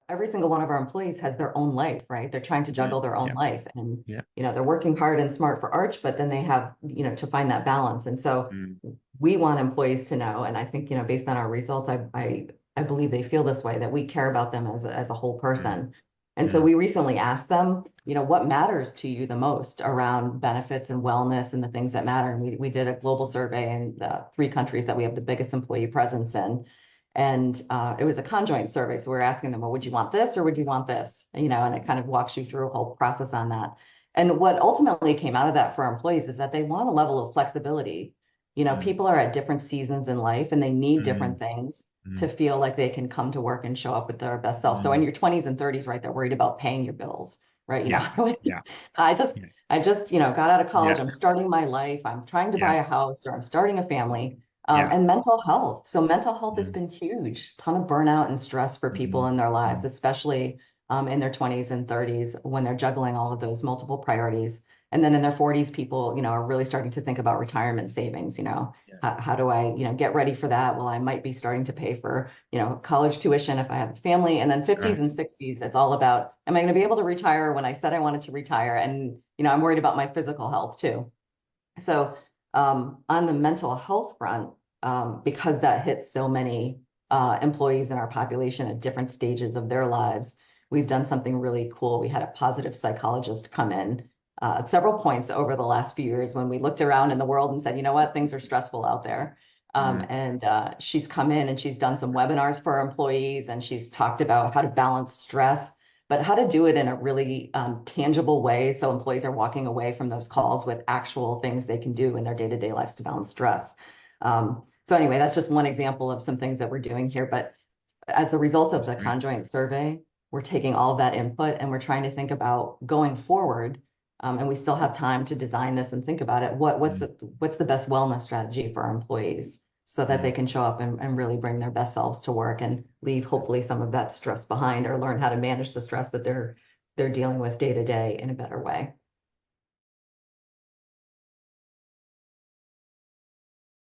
every single one of our employees has their own life, right? They're trying to Yeah. juggle their own Yeah. life, and Yeah. they're working hard and smart for Arch, but then they have, to find that balance. And so Mm. we want employees to know, and I think, based on our results, I believe they feel this way, that we care about them as a whole Mm. person. And so Mm. we recently asked them, what matters to you the most around benefits and wellness and the things that matter. And we did a global survey in the 3 countries that we have the biggest employee presence in. And it was a conjoint survey. So we were asking them, well, would you want this or would you want this? And it kind of walks you through a whole process on that. And what ultimately came out of that for our employees is that they want a level of flexibility. Mm. People are at different seasons in life and they need Mm. different things to Mm. feel like they can come to work and show up with their best self. So in Mm. your 20s and 30s, right, they're worried about paying your bills, right? Yeah. Yeah. I just, Yeah. got out of college. Yeah. I'm starting my life. I'm trying to Yeah. buy a house or I'm starting a family. Yeah. And mental health. So mental health has Mm. been huge. Ton of burnout and stress for people Mm. in their lives, Mm. especially in their 20s and 30s when they're juggling all of those multiple priorities. And then in their 40s, people, are really starting to think about retirement savings. Yeah. How do I, get ready for that? Well, I might be starting to pay for, college tuition if I have a family. And then Sure. 50s and 60s, it's all about, am I going to be able to retire when I said I wanted to retire? And, I'm worried about my physical health too. So on the mental health front, because that hits so many employees in our population at different stages of their lives, we've done something really cool. We had a positive psychologist come in at several points over the last few years when we looked around in the world and said, you know what, things are stressful out there. Mm. And she's come in and she's done some webinars for our employees, and she's talked about how to balance stress, but how to do it in a really tangible way so employees are walking away from those calls with actual things they can do in their day-to-day lives to balance stress. So anyway, that's just one example of some things that we're doing here. But as a result of That's the great. conjoint survey, we're taking all of that input and we're trying to think about going forward. And we still have time to design this and think about it. Mm. What's the best wellness strategy for our employees so that they Mm. can show up and really bring their best selves to work and leave hopefully some of that stress behind, or learn how to manage the stress that they're dealing with day to day in a better way.